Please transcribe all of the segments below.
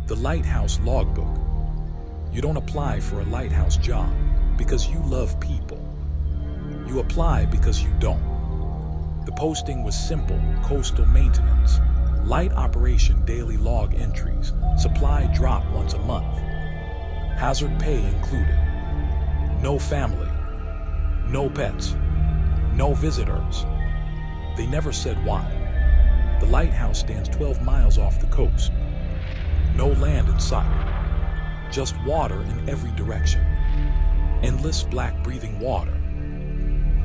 The Lighthouse Logbook. You don't apply for a lighthouse job because you love people. You apply because you don't. The posting was simple: coastal maintenance, light operation, daily log entries, supply drop once a month. Hazard pay included. No family, no pets, no visitors. They never said why. The lighthouse stands 12 miles off the coast. No land in sight, just water in every direction. Endless black breathing water.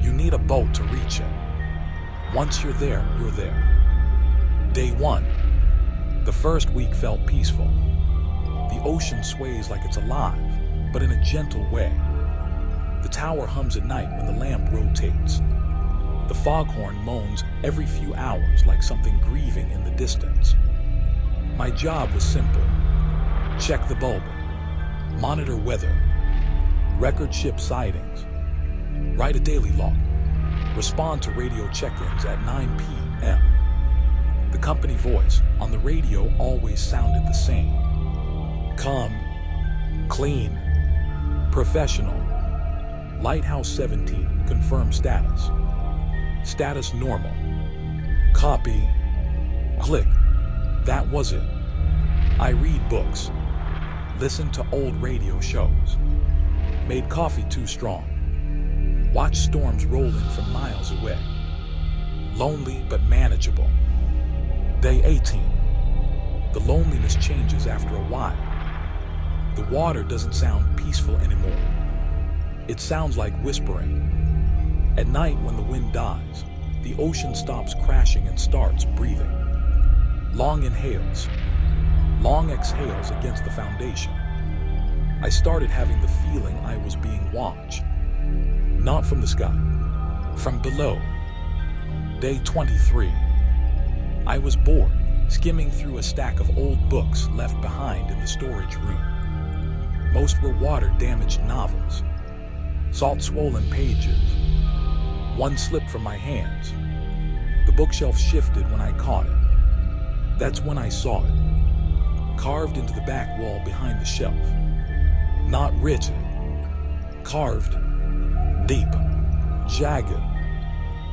You need a boat to reach it. Once you're there, you're there. Day 1. The first week felt peaceful. The ocean sways like it's alive, but in a gentle way. The tower hums at night when the lamp rotates. The foghorn moans every few hours like something grieving in the distance. My job was simple. Check the bulb, monitor weather, record ship sightings, write a daily log, respond to radio check-ins at 9 p.m. The company voice on the radio always sounded the same. Calm, clean, professional. Lighthouse 17, confirm status. Status normal. Copy. Click. That was it. I read books. Listened to old radio shows. Made coffee too strong. Watched storms roll in from miles away. Lonely but manageable. Day 18. The loneliness changes after a while. The water doesn't sound peaceful anymore. It sounds like whispering. At night, when the wind dies, the ocean stops crashing and starts breathing. Long inhales, long exhales against the foundation. I started having the feeling I was being watched. Not from the sky, from below. Day 23. I was bored, skimming through a stack of old books left behind in the storage room. Most were water-damaged novels, salt-swollen pages. One slipped from my hands. The bookshelf shifted when I caught it. That's when I saw it, carved into the back wall behind the shelf. Not rigid, carved, deep, jagged.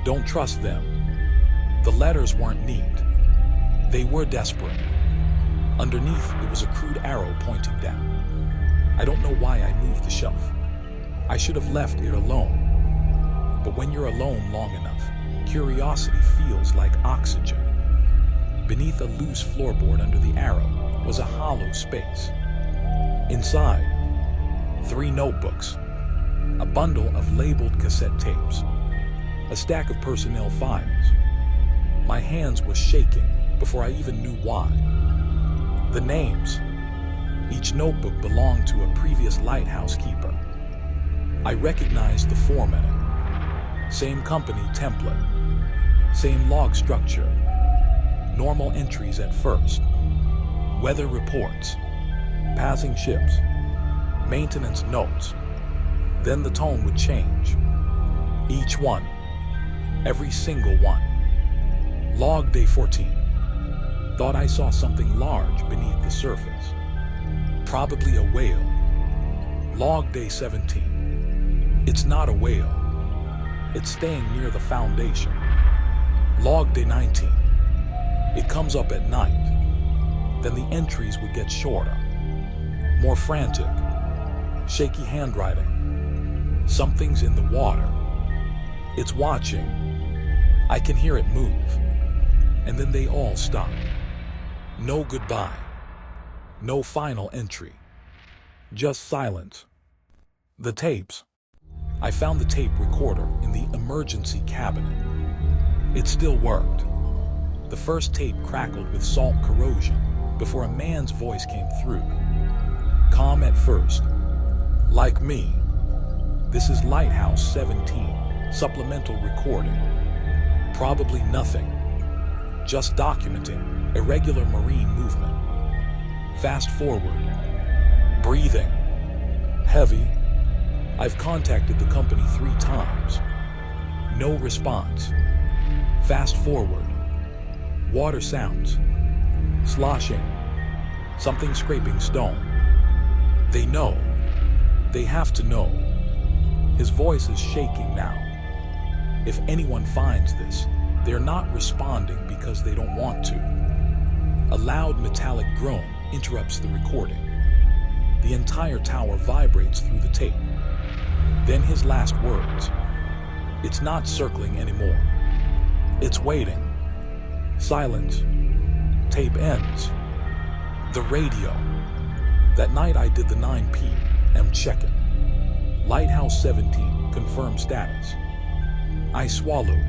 Don't trust them. The letters weren't neat. They were desperate. Underneath, it was a crude arrow pointing down. I don't know why I moved the shelf. I should have left it alone. But when you're alone long enough, curiosity feels like oxygen. Beneath a loose floorboard under the arrow was a hollow space. Inside, 3 notebooks, a bundle of labeled cassette tapes, a stack of personnel files. My hands were shaking before I even knew why. The names. Each notebook belonged to a previous lighthouse keeper. I recognized the formatting. Same company template, same log structure, normal entries at first, weather reports, passing ships, maintenance notes. Then the tone would change. Each one, every single one. Log day 14. Thought I saw something large beneath the surface. Probably a whale. Log day 17. It's not a whale. It's staying near the foundation. Log day 19. It comes up at night. Then the entries would get shorter, more frantic, shaky handwriting. Something's in the water. It's watching. I can hear it move. And then they all stop. No goodbye. No final entry. Just silence. The tapes. I found the tape recorder in the emergency cabinet. It still worked. The first tape crackled with salt corrosion before a man's voice came through. Calm at first. Like me. This is Lighthouse 17, supplemental recording. Probably nothing. Just documenting irregular marine movement. Fast forward. Breathing. Heavy. I've contacted the company 3 times. No response. Fast forward. Water sounds. Sloshing. Something scraping stone. They know. They have to know. His voice is shaking now. If anyone finds this, they're not responding because they don't want to. A loud metallic groan interrupts the recording. The entire tower vibrates through the tape. Then his last words. It's not circling anymore. It's waiting. Silence. Tape ends. The radio. That night I did the 9 p.m. check-in. Lighthouse 17, confirmed status. I swallowed.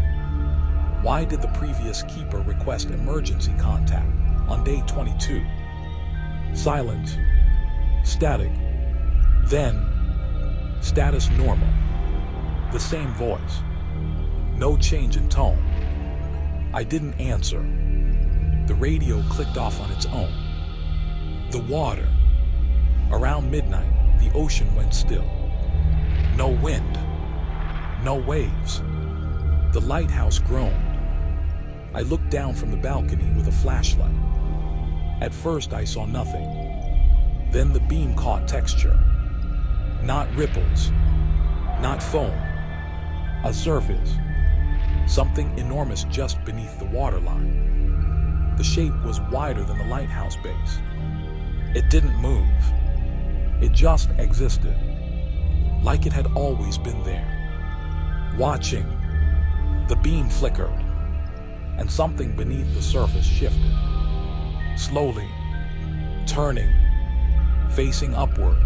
Why did the previous keeper request emergency contact on day 22? Silence. Static. Then, status normal. The same voice. No change in tone. I didn't answer. The radio clicked off on its own. The water. Around midnight, the ocean went still. No wind. No waves. The lighthouse groaned. I looked down from the balcony with a flashlight. At first I saw nothing. Then the beam caught texture. Not ripples. Not foam. A surface. Something enormous just beneath the waterline. The shape was wider than the lighthouse base. It didn't move. It just existed. Like it had always been there. Watching. The beam flickered. And something beneath the surface shifted. Slowly. Turning. Facing upward.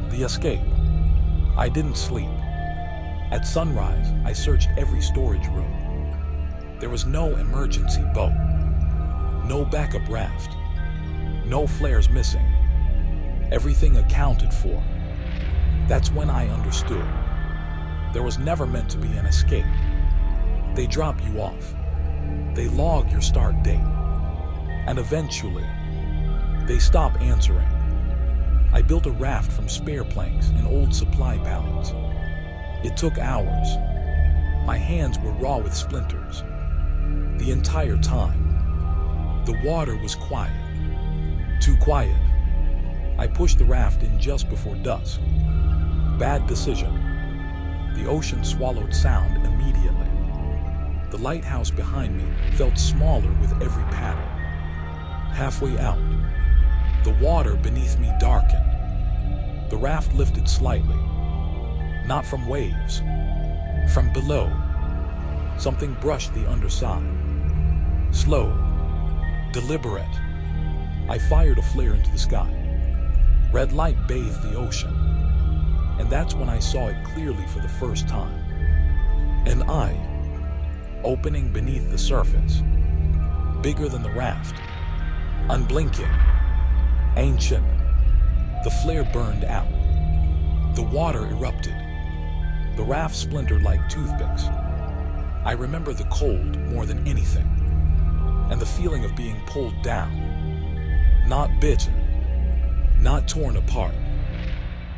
The escape. I didn't sleep. At sunrise, I searched every storage room. There was no emergency boat. No backup raft. No flares missing. Everything accounted for. That's when I understood. There was never meant to be an escape. They drop you off. They log your start date. And eventually, they stop answering. I built a raft from spare planks and old supply pallets. It took hours. My hands were raw with splinters. The entire time. The water was quiet. Too quiet. I pushed the raft in just before dusk. Bad decision. The ocean swallowed sound immediately. The lighthouse behind me felt smaller with every paddle. Halfway out, the water beneath me darkened. The raft lifted slightly. Not from waves. From below. Something brushed the underside. Slow. Deliberate. I fired a flare into the sky. Red light bathed the ocean. And that's when I saw it clearly for the first time. An eye. Opening beneath the surface. Bigger than the raft. Unblinking. Ancient. The flare burned out. The water erupted. The raft splintered like toothpicks. I remember the cold more than anything. And the feeling of being pulled down. Not bitten. Not torn apart.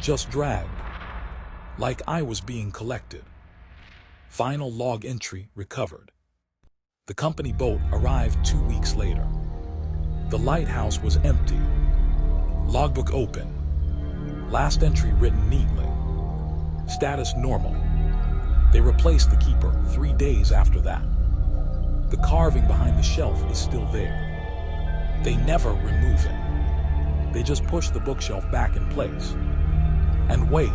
Just dragged. Like I was being collected. Final log entry recovered. The company boat arrived 2 weeks later. The lighthouse was empty. Logbook open. Last entry written neatly. Status normal. They replaced the keeper 3 days after that. The carving behind the shelf is still there. They never remove it. They just push the bookshelf back in place. And wait.